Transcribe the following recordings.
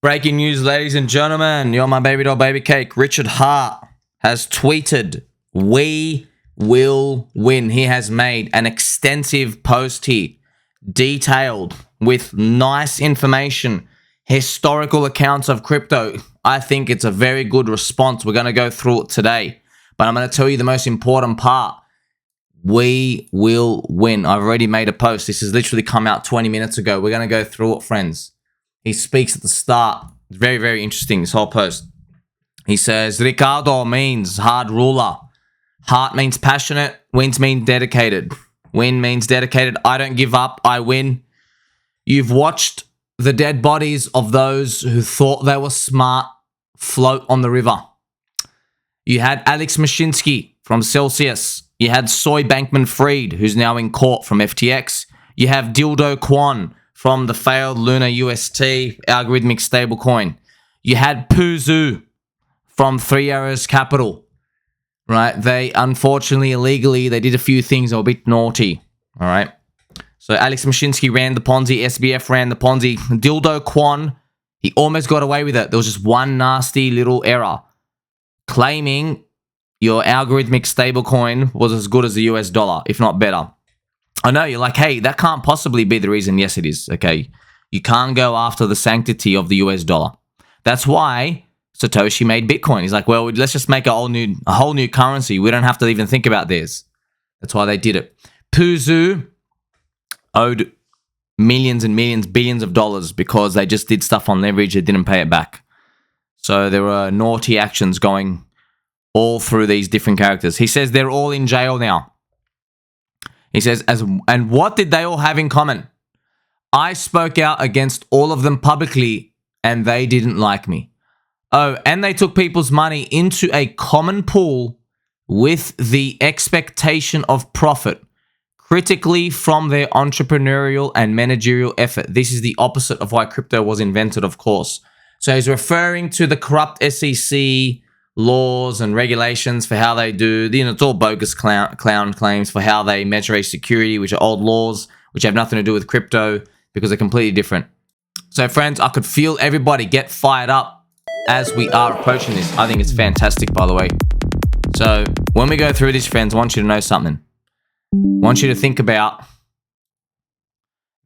Breaking news, ladies and gentlemen. You're my baby doll, baby cake. Richard Hart has tweeted, "We will win." He has made an extensive post here, detailed with nice information, historical accounts of crypto. I think it's a very good response. We're going to go through it today, but I'm going to tell you the most important part. We will win. I've already made a post. This has literally come out 20 minutes ago. We're going to go through it, friends. He speaks at the start. It's very, very interesting, this whole post. He says, Ricardo means hard ruler. Heart means passionate. Wins mean dedicated. Win means dedicated. I don't give up. I win. You've watched the dead bodies of those who thought they were smart float on the river. You had Alex Mashinsky from Celsius. You had Soy Bankman-Fried, who's now in court from FTX. You have Dildo Kwon from the failed Luna UST algorithmic stablecoin. You had Puzu from 3 Arrows Capital, right? They, unfortunately, illegally, they did a few things that were a bit naughty, all right? So Alex Mashinsky ran the Ponzi, SBF ran the Ponzi. Dildo Kwon, he almost got away with it. There was just one nasty little error, claiming your algorithmic stablecoin was as good as the US dollar, if not better. I know, you're like, hey, that can't possibly be the reason. Yes, it is, okay? You can't go after the sanctity of the US dollar. That's why Satoshi made Bitcoin. He's like, well, let's just make a whole new currency. We don't have to even think about this. That's why they did it. Puzu owed millions and millions, billions of dollars because they just did stuff on leverage. They didn't pay it back. So there were naughty actions going all through these different characters. He says they're all in jail now. He says, and what did they all have in common? I spoke out against all of them publicly, and they didn't like me. Oh, and they took people's money into a common pool with the expectation of profit, critically from their entrepreneurial and managerial effort. This is the opposite of why crypto was invented, of course. So he's referring to the corrupt SEC laws and regulations for how they do, it's all bogus clown claims for how they measure a security, which are old laws, which have nothing to do with crypto because they're completely different. So friends, I could feel everybody get fired up as we are approaching this. I think it's fantastic, by the way. So when we go through this, friends, I want you to know something. I want you to think about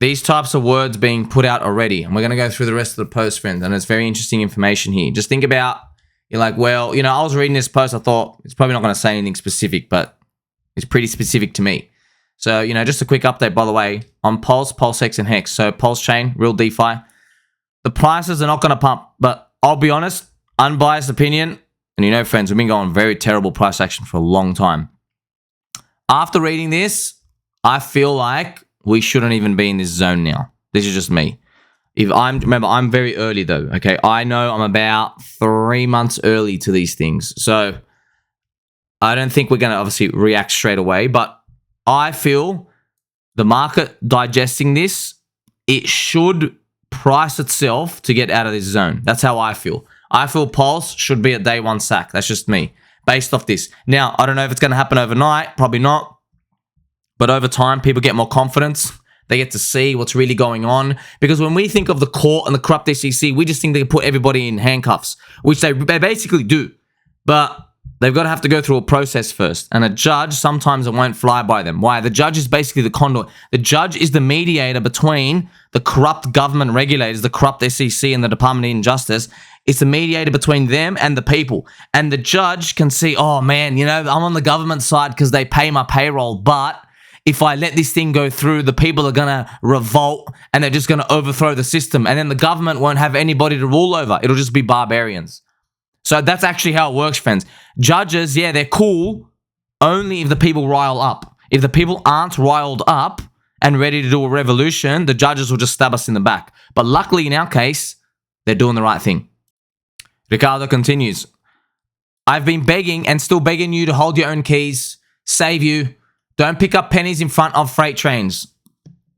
these types of words being put out already. And we're going to go through the rest of the post, friends. And it's very interesting information here. Just think about, you're like, well, I was reading this post. I thought it's probably not going to say anything specific, but it's pretty specific to me. So, just a quick update, by the way, on Pulse, PulseX, and Hex. So PulseChain, Real DeFi. The prices are not going to pump, but I'll be honest, unbiased opinion, and friends, we've been going very terrible price action for a long time. After reading this, I feel like we shouldn't even be in this zone now. This is just me. Remember, I'm very early though, okay? I know I'm about 3 months early to these things. So I don't think we're going to obviously react straight away, but I feel the market digesting this, it should price itself to get out of this zone. That's how I feel. I feel Pulse should be at day one sack. That's just me, based off this. Now, I don't know if it's going to happen overnight, probably not. But over time, people get more confidence. They get to see what's really going on. Because when we think of the court and the corrupt SEC, we just think they can put everybody in handcuffs, which they basically do. But they've got to have to go through a process first. And a judge, sometimes it won't fly by them. Why? The judge is basically the conduit. The judge is the mediator between the corrupt government regulators, the corrupt SEC and the Department of Justice. It's the mediator between them and the people. And the judge can see, oh man, I'm on the government side because they pay my payroll, but if I let this thing go through, the people are going to revolt and they're just going to overthrow the system. And then the government won't have anybody to rule over. It'll just be barbarians. So that's actually how it works, friends. Judges, yeah, they're cool only if the people rile up. If the people aren't riled up and ready to do a revolution, the judges will just stab us in the back. But luckily, in our case, they're doing the right thing. Ricardo continues, I've been begging and still begging you to hold your own keys, save you. Don't pick up pennies in front of freight trains.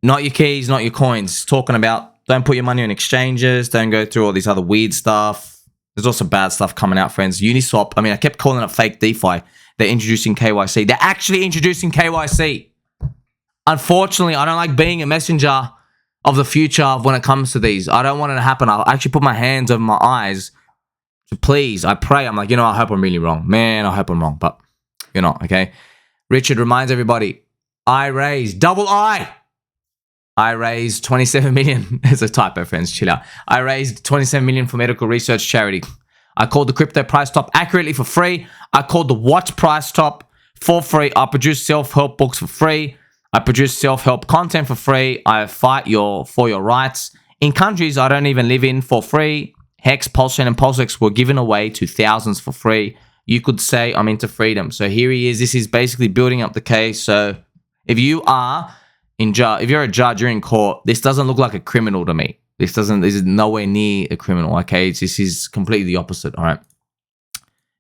Not your keys, not your coins. Talking about don't put your money on exchanges. Don't go through all this other weird stuff. There's also bad stuff coming out, friends. Uniswap. I kept calling it fake DeFi. They're introducing KYC. They're actually introducing KYC. Unfortunately, I don't like being a messenger of the future when it comes to these. I don't want it to happen. I'll actually put my hands over my eyes. So please, I pray. I'm like, I hope I'm really wrong. Man, I hope I'm wrong, but you're not, okay? Richard reminds everybody, I raised, I raised 27 million. It's a typo, friends. Chill out. I raised 27 million for medical research charity. I called the crypto price top accurately for free. I called the watch price top for free. I produced self-help books for free. I produce self-help content for free. I fight for your rights. In countries I don't even live in for free. Hex, PulseChain, and PulseX were given away to thousands for free. You could say I'm into freedom. So here he is. This is basically building up the case. So if you are if you're a judge, you're in court, this doesn't look like a criminal to me. This is nowhere near a criminal, okay? This is completely the opposite, all right?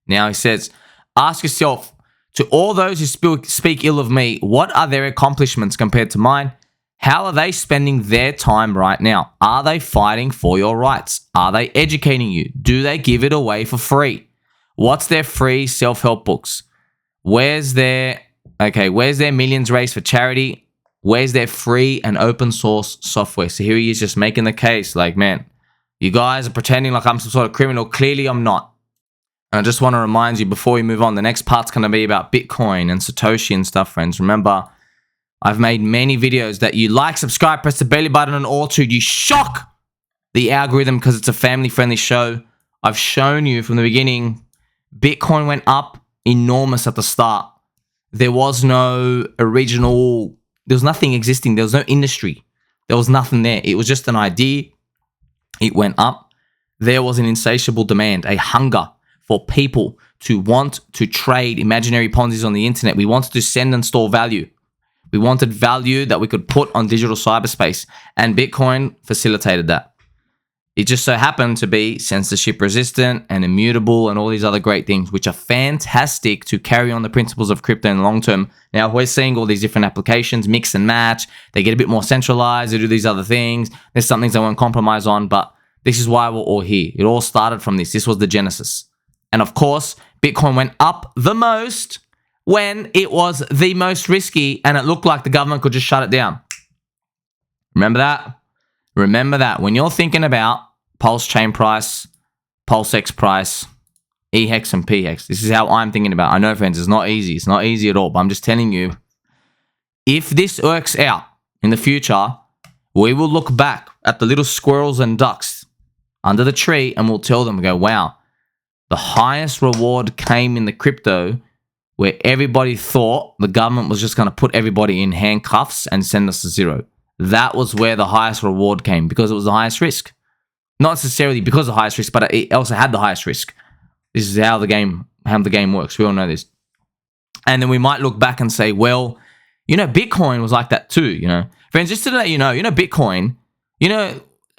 Now he says, ask yourself, to all those who speak ill of me, what are their accomplishments compared to mine? How are they spending their time right now? Are they fighting for your rights? Are they educating you? Do they give it away for free? What's their free self-help books? Where's their millions raised for charity? Where's their free and open source software? So here he is just making the case like, man, you guys are pretending like I'm some sort of criminal. Clearly I'm not. And I just want to remind you before we move on, the next part's going to be about Bitcoin and Satoshi and stuff, friends. Remember, I've made many videos that you like, subscribe, press the belly button and all to. You shock the algorithm because it's a family-friendly show. I've shown you from the beginning, Bitcoin went up enormous at the start. There was no original... There was nothing existing. There was no industry. There was nothing there. It was just an idea. It went up. There was an insatiable demand, a hunger for people to want to trade imaginary Ponzi's on the internet. We wanted to send and store value. We wanted value that we could put on digital cyberspace. And Bitcoin facilitated that. It just so happened to be censorship resistant and immutable and all these other great things, which are fantastic to carry on the principles of crypto in the long term. Now, we're seeing all these different applications, mix and match. They get a bit more centralized. They do these other things. There's some things I won't compromise on, but this is why we're all here. It all started from this. This was the genesis. And of course, Bitcoin went up the most when it was the most risky and it looked like the government could just shut it down. Remember that? Remember that. When you're thinking about PulseChain price, PulseX price, EHEX and PHEX. This is how I'm thinking about it. I know, friends, it's not easy. It's not easy at all, but I'm just telling you, if this works out in the future, we will look back at the little squirrels and ducks under the tree and we'll tell them, go, wow, the highest reward came in the crypto where everybody thought the government was just going to put everybody in handcuffs and send us to zero. That was where the highest reward came because it was the highest risk. Not necessarily because of the highest risk, but it also had the highest risk. This is how the game works. We all know this. And then we might look back and say, well, Bitcoin was like that too, Friends, just to let you know, Bitcoin,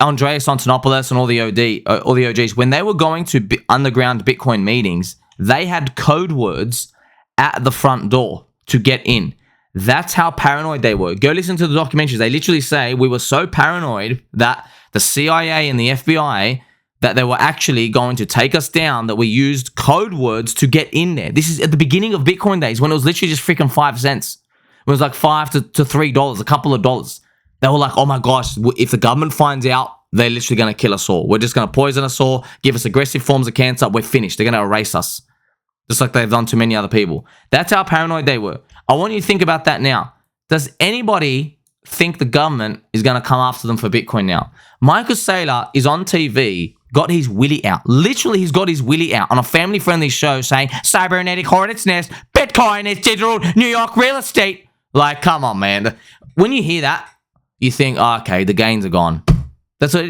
Andreas Antonopoulos and all the OGs, when they were going to underground Bitcoin meetings, they had code words at the front door to get in. That's how paranoid they were. Go listen to the documentaries. They literally say we were so paranoid that the CIA and the FBI, that they were actually going to take us down, that we used code words to get in there. This is at the beginning of Bitcoin days when it was literally just freaking 5 cents. It was like $5 to $3, a couple of dollars. They were like, oh my gosh, if the government finds out, they're literally going to kill us all. We're just going to poison us all, give us aggressive forms of cancer. We're finished. They're going to erase us. Just like they've done to many other people. That's how paranoid they were. I want you to think about that now. Does anybody think the government is going to come after them for Bitcoin now? Michael Saylor is on TV, got his willy out. Literally, he's got his willy out on a family-friendly show saying, cybernetic hornet's nest, Bitcoin is digital New York real estate. Like, come on, man. When you hear that, you think, oh, okay, the gains are gone. That's what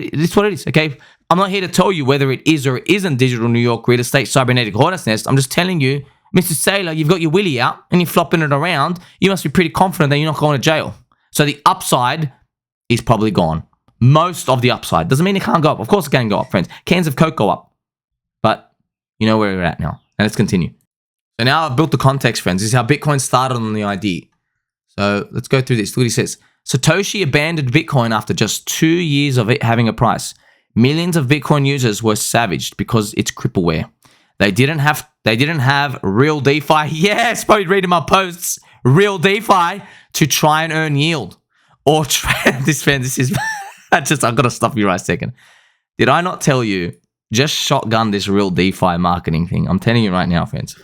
it is, okay? I'm not here to tell you whether it is or it isn't digital New York real estate, cybernetic hornet's nest. I'm just telling you, Mr. Saylor, you've got your willy out and you're flopping it around. You must be pretty confident that you're not going to jail. So the upside is probably gone. Most of the upside. Doesn't mean it can't go up. Of course it can go up, friends. Cans of Coke go up. But you know where we're at now. And let's continue. So now I've built the context, friends. This is how Bitcoin started on the idea. So let's go through this. Look what he says. Satoshi abandoned Bitcoin after just 2 years of it having a price. Millions of Bitcoin users were savaged because it's crippleware. They didn't have Real DeFi. Yes, probably reading my posts. Real DeFi to try and earn yield. Or this is I've got to stop you right a second. Did I not tell you, just shotgun this Real DeFi marketing thing? I'm telling you right now, friends.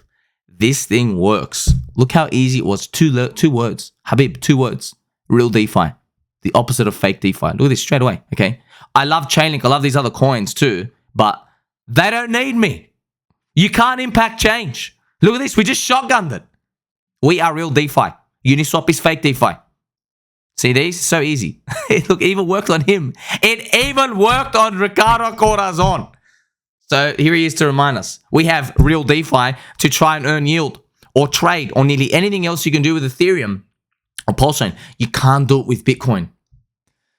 This thing works. Look how easy it was. Two words. Habib, 2 words. Real DeFi. The opposite of fake DeFi. Look at this straight away, okay? I love Chainlink. I love these other coins too, but they don't need me. You can't impact change. Look at this. We just shotgunned it. We are Real DeFi. Uniswap is fake DeFi. See these? So easy. Look, it even worked on him. It even worked on Ricardo Corazon. So here he is to remind us. We have Real DeFi to try and earn yield or trade or nearly anything else you can do with Ethereum or PulseChain. You can't do it with Bitcoin.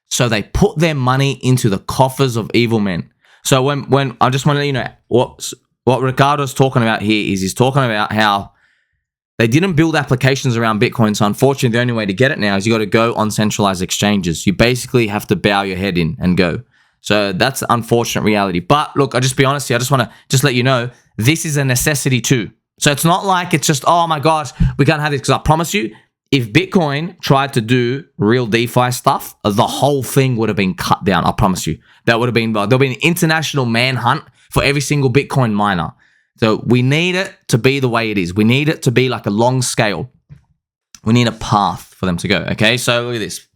So they put their money into the coffers of evil men. So when I just want to let you know what Ricardo's talking about here is he's talking about how they didn't build applications around Bitcoin. So unfortunately, the only way to get it now is you got to go on centralized exchanges. You basically have to bow your head in and go. So that's the unfortunate reality. But look, I'll just be honest here. I just want to let you know, this is a necessity too. So it's not like it's just, oh my gosh, we can't have this. Because I promise you, if Bitcoin tried to do Real DeFi stuff, the whole thing would have been cut down. I promise you. That would have been, there'll be an international manhunt for every single Bitcoin miner. So we need it to be the way it is. We need it to be like a long scale. We need a path for them to go. Okay, so look at this.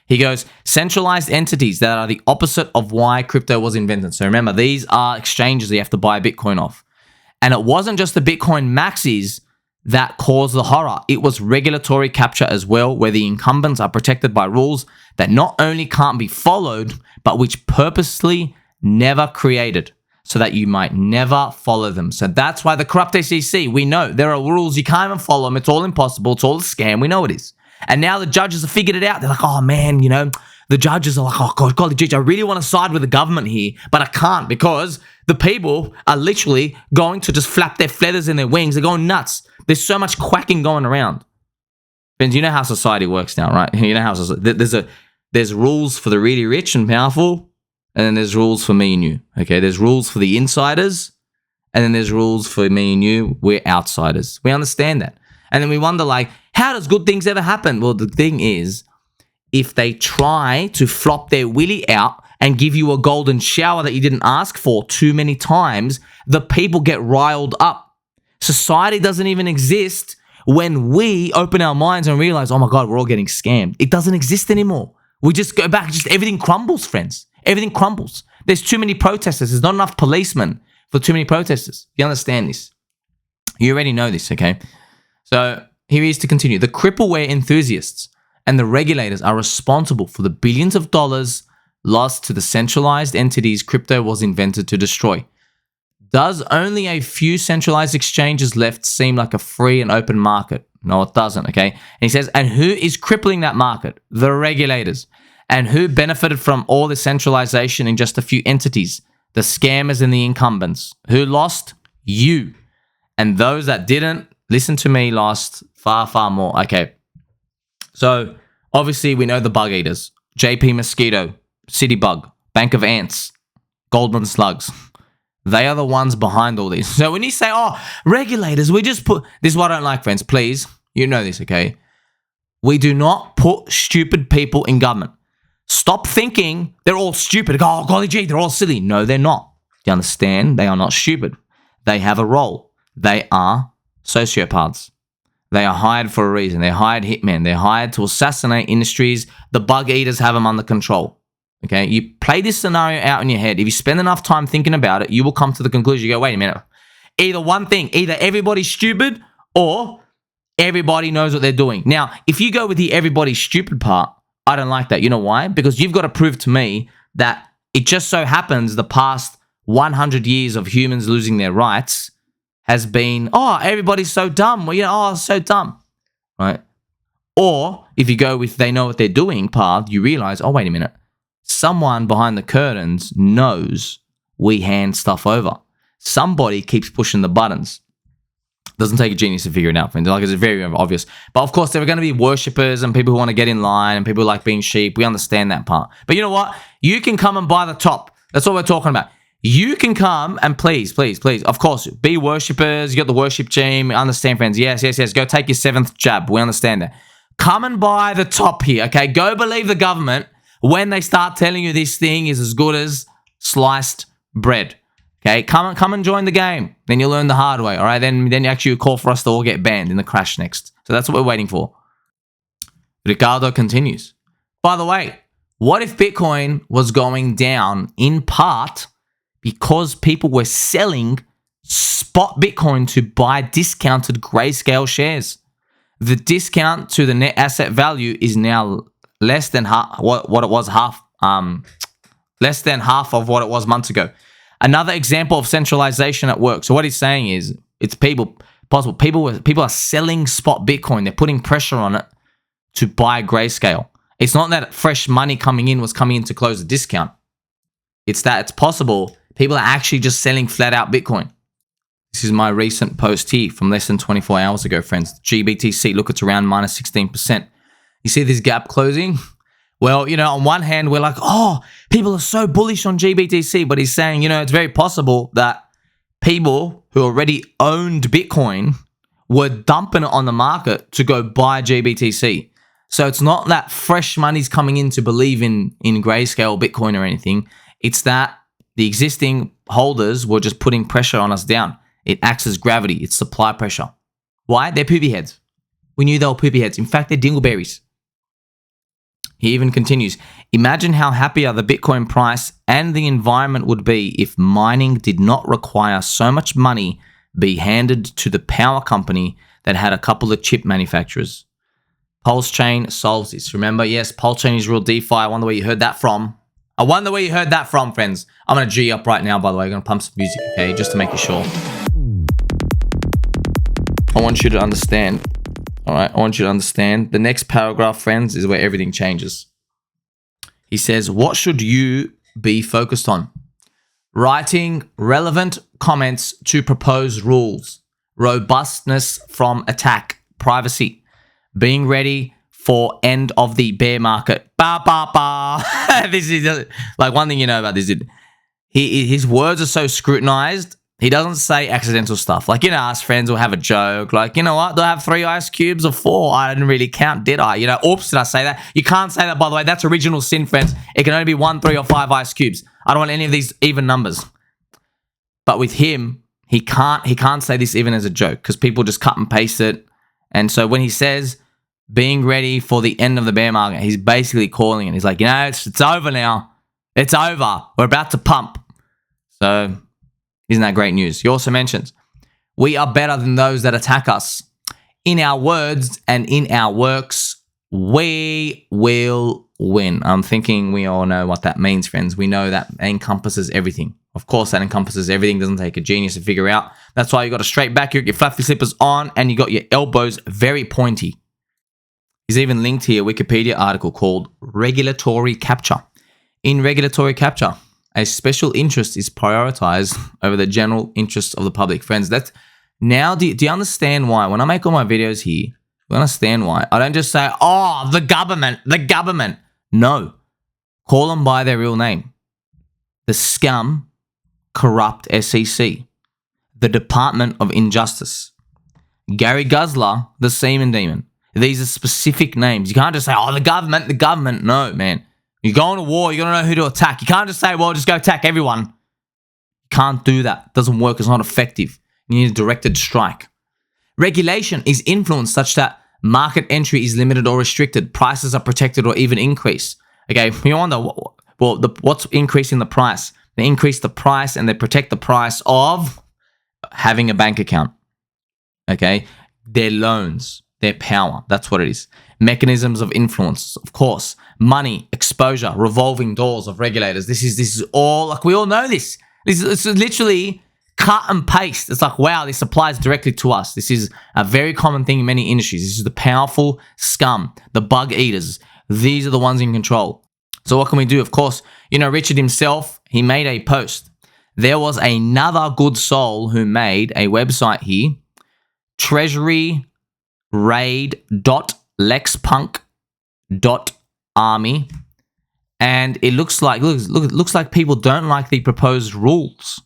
He goes, centralized entities that are the opposite of why crypto was invented. So remember, these are exchanges that you have to buy Bitcoin off. And it wasn't just the Bitcoin maxis that caused the horror. It was regulatory capture as well, where the incumbents are protected by rules that not only can't be followed, but which purposely never created, so that you might never follow them. So that's why the corrupt SEC, we know there are rules, you can't even follow them. It's all impossible. It's all a scam. We know it is. And now the judges have figured it out. They're like, oh man, you know, the judges are like, oh God, golly geez, I really want to side with the government here, but I can't because the people are literally going to just flap their feathers in their wings. They're going nuts. There's so much quacking going around. Friends, you know how society works now, right? You know how there's rules for the really rich and powerful, and then there's rules for me and you, okay? There's rules for the insiders, and then there's rules for me and you. We're outsiders. We understand that. And then we wonder, like, how does good things ever happen? Well, the thing is, if they try to flop their willy out and give you a golden shower that you didn't ask for too many times, the people get riled up. Society doesn't even exist when we open our minds and realize, oh my God, we're all getting scammed. It doesn't exist anymore. We just go back, just everything crumbles, friends. Everything crumbles. There's too many protesters. There's not enough policemen for too many protesters. You understand this? You already know this, okay? So here he is to continue. The crippleware enthusiasts and the regulators are responsible for the billions of dollars lost to the centralized entities crypto was invented to destroy. Does only a few centralized exchanges left seem like a free and open market? No, it doesn't, okay? And he says, and who is crippling that market? The regulators. And who benefited from all the centralization in just a few entities? The scammers and the incumbents. Who lost? You. And those that didn't, listen to me, lost far, far more. Okay. So, obviously, we know the bug eaters. JP Mosquito, Citybug, Bank of Ants, Goldman Slugs. They are the ones behind all this. So when you say, oh, regulators, we just put... This is what I don't like, friends. Please, you know this, okay? We do not put stupid people in government. Stop thinking they're all stupid. Oh, golly gee, they're all silly. No, they're not. You understand? They are not stupid. They have a role. They are sociopaths. They are hired for a reason. They're hired hitmen. They're hired to assassinate industries. The bug eaters have them under control. Okay, you play this scenario out in your head. If you spend enough time thinking about it, you will come to the conclusion. You go, wait a minute. Either one thing, either everybody's stupid or everybody knows what they're doing. Now, if you go with the everybody's stupid part, I don't like that. You know why? Because you've got to prove to me that it just so happens the past 100 years of humans losing their rights has been, oh, everybody's so dumb. Well, you know, oh, so dumb, right? Or if you go with they know what they're doing path, you realize, oh, wait a minute. Someone behind the curtains knows we hand stuff over. Somebody keeps pushing the buttons. Doesn't take a genius to figure it out, friends. Like, it's very obvious. But of course, there are going to be worshippers and people who want to get in line and people who like being sheep. We understand that part. But you know what? You can come and buy the top. That's what we're talking about. You can come and please, of course, be worshippers. You got the worship team. Understand, friends. Yes. Go take your 7th jab. We understand that. Come and buy the top here, okay? Go believe the government. when they start telling you this thing is as good as sliced bread. Okay, come and join the game. Then you'll learn the hard way. All right, then you actually call for us to all get banned in the crash next. So that's what we're waiting for. Ricardo continues. By the way, what if Bitcoin was going down in part because people were selling spot Bitcoin to buy discounted Grayscale shares? The discount to the net asset value is now less than half what it was less than half of what it was months ago. Another example of centralization at work. So what he's saying is it's people are selling spot Bitcoin. They're putting pressure on it to buy Grayscale. It's not that fresh money coming in to close the discount. It's that it's possible people are actually just selling flat out Bitcoin. This is my recent post here from less than 24 hours ago, friends. GBTC, look, it's around minus 16%. You see this gap closing? Well, on one hand, we're like, oh, people are so bullish on GBTC, but he's saying, it's very possible that people who already owned Bitcoin were dumping it on the market to go buy GBTC. So it's not that fresh money's coming in to believe in Grayscale Bitcoin or anything. It's that the existing holders were just putting pressure on us down. It acts as gravity. It's supply pressure. Why? They're poopy heads. We knew they were poopy heads. In fact, they're dingleberries. He even continues, imagine how happier the Bitcoin price and the environment would be if mining did not require so much money be handed to the power company that had a couple of chip manufacturers. PulseChain solves this. Remember, yes, PulseChain is Real DeFi. I wonder where you heard that from. Friends. I'm going to G up right now, by the way. I'm going to pump some music, okay, just to make it sure. I want you to understand. All right, I want you to understand. The next paragraph, friends, is where everything changes. He says, what should you be focused on? Writing relevant comments to proposed rules, robustness from attack, privacy, being ready for end of the bear market. This is like one thing you know about this dude. His words are so scrutinized. He doesn't say accidental stuff. Like, us friends will have a joke. Like, you know what? Do I have 3 ice cubes or 4? I didn't really count, did I? Oops, did I say that? You can't say that, by the way. That's original sin, friends. It can only be 1, 3, or 5 ice cubes. I don't want any of these even numbers. But with him, he can't say this even as a joke because people just cut and paste it. And so when he says being ready for the end of the bear market, he's basically calling it. He's like, it's over now. It's over. We're about to pump. So isn't that great news? He also mentions, we are better than those that attack us. In our words and in our works, we will win. I'm thinking we all know what that means, friends. We know that encompasses everything. Of course, that encompasses everything. Doesn't take a genius to figure out. That's why you got a straight back, you got your fluffy slippers on, and you got your elbows very pointy. He's even linked here a Wikipedia article called Regulatory Capture. In regulatory capture, a special interest is prioritized over the general interest of the public. Friends, that's now, do you understand why? When I make all my videos here, you understand why? I don't just say, oh, the government. No. Call them by their real name. The scum, corrupt SEC. The Department of Injustice. Gary Guzler, the semen demon. These are specific names. You can't just say, oh, the government. No, man. You're going to war. You got to know who to attack. You can't just say, well, just go attack everyone. You can't do that. It doesn't work. It's not effective. You need a directed strike. Regulation is influenced such that market entry is limited or restricted. Prices are protected or even increased. Okay, you wonder, well, what's increasing the price? They increase the price and they protect the price of having a bank account. Okay, their loans, their power. That's what it is. Mechanisms of influence, of course. Money, exposure, revolving doors of regulators. This is all, like, we all know this. This is literally cut and paste. It's like, wow, this applies directly to us. This is a very common thing in many industries. This is the powerful scum, the bug eaters. These are the ones in control. So what can we do? Of course, Richard himself, he made a post. There was another good soul who made a website here, Treasuryraid.lexpunk.army, and it looks like people don't like the proposed rules.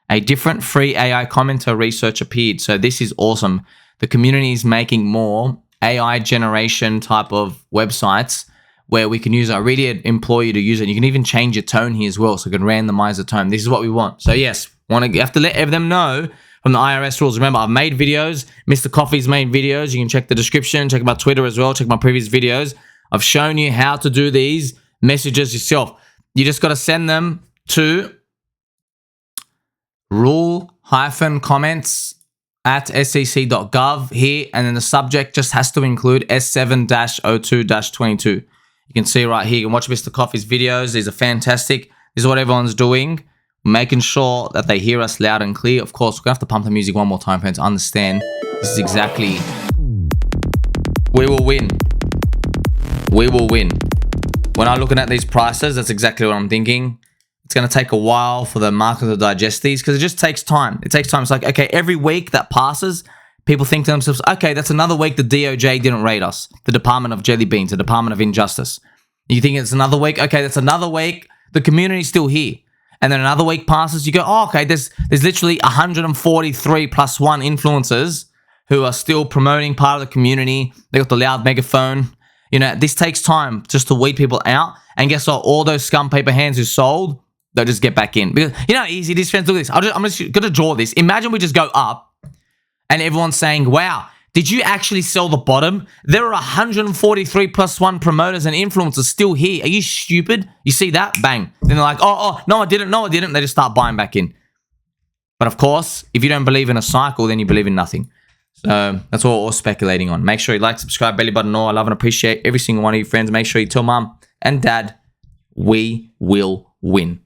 A different free AI commenter research appeared. So this is awesome. The community is making more AI generation type of websites where we can use it. I really implore you to use it. You can even change your tone here as well, so you can randomize the tone. This is what we want. So yes, you have to let them know from the IRS rules. Remember, I've made videos. Mr. Coffee's made videos. You can check the description, check my Twitter as well, check my previous videos. I've shown you how to do these messages yourself. You just got to send them to rule-comments@sec.gov here, and then the subject just has to include S7-02-22. You can see right here. You can watch Mr. Coffee's videos. These are fantastic. This is what everyone's doing, making sure that they hear us loud and clear. Of course, we're gonna have to pump the music one more time for them to understand. This is exactly. We will win. We will win. When I'm looking at these prices, that's exactly what I'm thinking. It's going to take a while for the market to digest these because it just takes time. It takes time. It's like, okay, every week that passes, people think to themselves, okay, that's another week the DOJ didn't raid us. The Department of Jelly Beans, the Department of Injustice. You think it's another week? Okay, that's another week. The community's still here. And then another week passes, you go, oh, okay, there's literally 143 plus one influencers who are still promoting part of the community. They got the loud megaphone. You know, this takes time just to weed people out. And guess what? All those scum paper hands who sold, they'll just get back in. Because you know how easy it is, friends? Look at this. I'm just going to draw this. Imagine we just go up and everyone's saying, wow, did you actually sell the bottom? There are 143 plus one promoters and influencers still here. Are you stupid? You see that? Bang. Then they're like, oh, no, I didn't. No, I didn't. They just start buying back in. But of course, if you don't believe in a cycle, then you believe in nothing. So that's what we're speculating on. Make sure you like, subscribe, belly button, all. I love and appreciate every single one of you friends. Make sure you tell mom and dad we will win.